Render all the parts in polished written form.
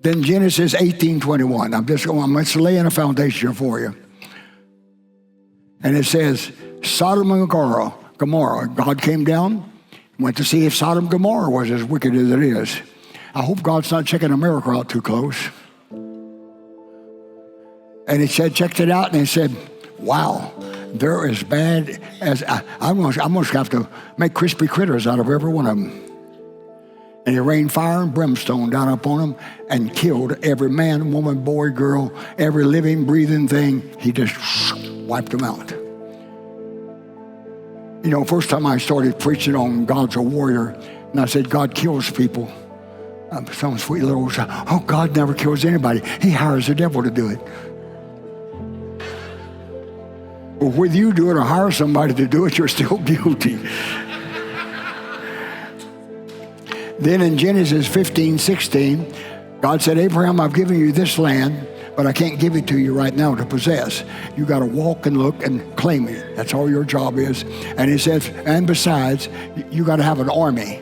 Then Genesis 18:21. I'm just laying a foundation for you. And it says, Sodom and Gomorrah. God came down, went to see if Sodom and Gomorrah was as wicked as it is. I hope God's not checking America out too close. And he said, checked it out, and he said, wow, they're as bad as, I'm going to have to make crispy critters out of every one of them. And he rained fire and brimstone down upon them and killed every man, woman, boy, girl, every living, breathing thing. He just wiped them out. You know, first time I started preaching on God's a warrior, and I said, God kills people. Some sweet little, oh, God never kills anybody. He hires the devil to do it. Well, whether you do it or hire somebody to do it, you're still guilty. Then in Genesis 15:16, God said, Abraham, I've given you this land, but I can't give it to you right now to possess. You got to walk and look and claim it. That's all your job is. And he says, and besides, you got to have an army.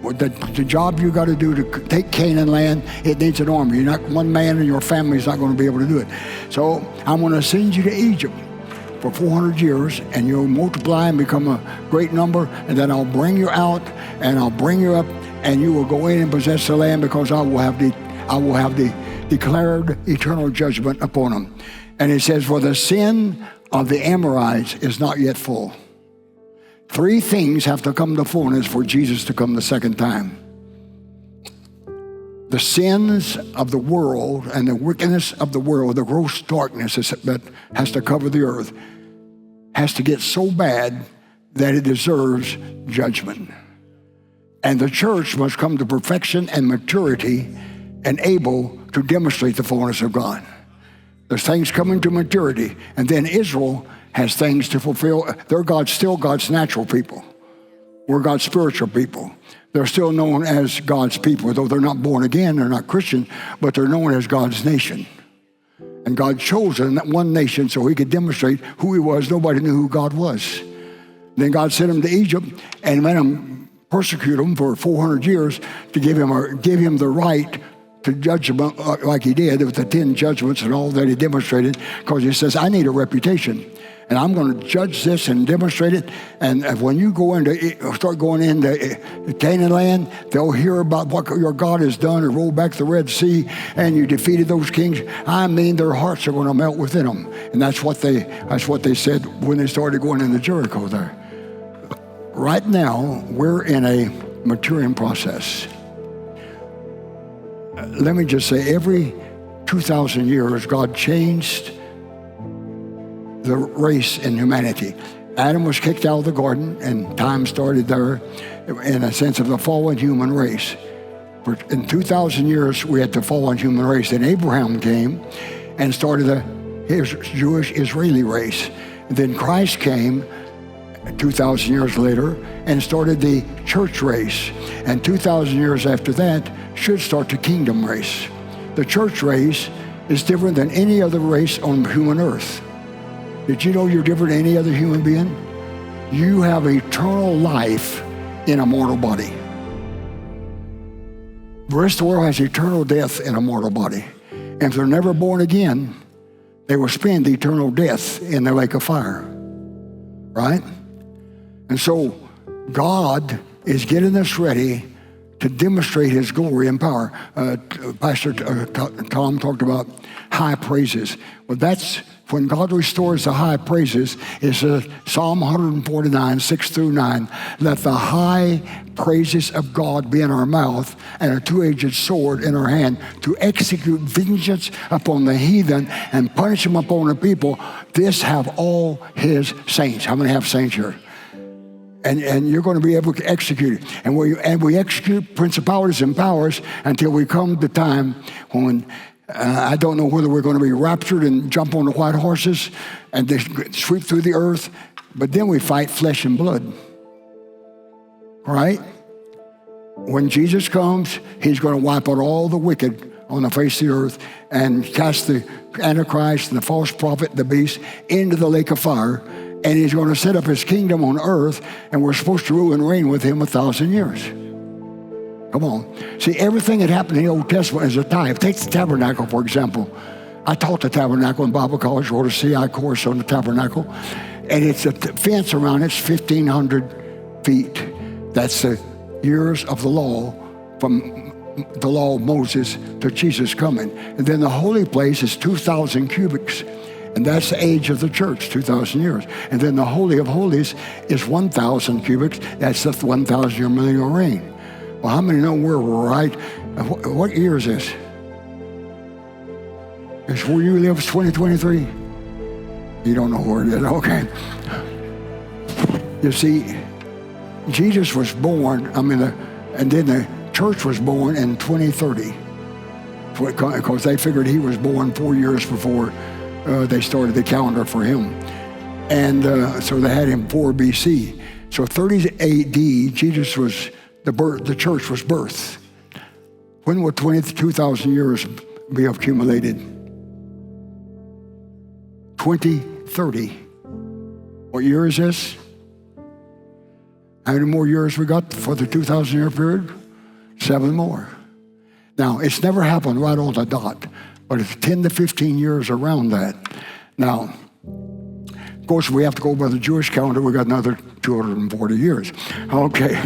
The job you got to do to take Canaan land, it needs an army. You're not one man, and your family's not going to be able to do it. So I'm going to send you to Egypt for 400 years, and you'll multiply and become a great number, and then I'll bring you out, and I'll bring you up, and you will go in and possess the land, because I will have the declared eternal judgment upon them. And it says, for the sin of the Amorites is not yet full. 3 things have to come to fullness for Jesus to come the second time. The sins of the world and the wickedness of the world, the gross darkness that has to cover the earth, has to get so bad that it deserves judgment. And the church must come to perfection and maturity and able to demonstrate the fullness of God. There's things coming to maturity, and then Israel has things to fulfill. They're still God's natural people. We're God's spiritual people. They're still known as God's people, though they're not born again, they're not Christian, but they're known as God's nation. And God chose that one nation so he could demonstrate who he was. Nobody knew who God was. Then God sent him to Egypt and made him persecute him for 400 years to give him the right to judge him like he did with the 10 judgments and all that he demonstrated, because he says, I need a reputation. And I'm going to judge this and demonstrate it. And when you start going into Canaan land, they'll hear about what your God has done and roll back the Red Sea, and you defeated those kings. I mean, their hearts are going to melt within them. And that's what they said when they started going into Jericho there. Right now, we're in a maturing process. Let me just say, every 2,000 years, God changed the race in humanity. Adam was kicked out of the garden, and time started there in a sense of the fallen human race. In 2,000 years, we had the fallen human race. Then Abraham came and started his Jewish Israeli race. And then Christ came 2,000 years later and started the church race. And 2,000 years after that should start the kingdom race. The church race is different than any other race on human earth. Did you know you're different than any other human being? You have eternal life in a mortal body. The rest of the world has eternal death in a mortal body. And if they're never born again, they will spend eternal death in the lake of fire. Right? And so God is getting us ready to demonstrate his glory and power. Pastor Tom talked about high praises. Well, that's when God restores the high praises. It's Psalm 149, 6-9. Let the high praises of God be in our mouth and a two-edged sword in our hand to execute vengeance upon the heathen and punish them upon the people. This have all his saints. How many have saints here? And you're going to be able to execute it. And we execute principalities and powers until we come to time when I don't know whether we're going to be raptured and jump on the white horses and they sweep through the earth, but then we fight flesh and blood. Right? When Jesus comes, he's going to wipe out all the wicked on the face of the earth and cast the Antichrist and the false prophet, the beast, into the lake of fire. And he's going to set up his kingdom on earth, and we're supposed to rule and reign with him 1,000 years. Come on. See, everything that happened in the Old Testament is a type. Take the tabernacle, for example. I taught the tabernacle in Bible college, wrote a CI course on the tabernacle. And it's a fence around it's 1,500 feet. That's the years of the law, from the law of Moses to Jesus coming. And then the holy place is 2,000 cubits. And that's the age of the church, 2,000 years. And then the Holy of Holies is 1,000 cubits. That's the 1,000-year millennial reign. Well, how many know we're right? What year is this? Is where you live 2023? You don't know where it is, okay. You see, Jesus was born, and then the church was born in 2030. Because they figured he was born 4 years before they started the calendar for him. And so they had him 4 BC. So 30 AD, Jesus was, the church was birthed. When will 2,000 years be accumulated? 2030. What year is this? How many more years we got for the 2,000-year period? 7 more. Now, it's never happened right on the dot, but it's 10 to 15 years around that. Now, of course, we have to go by the Jewish calendar. We got another 240 years. Okay.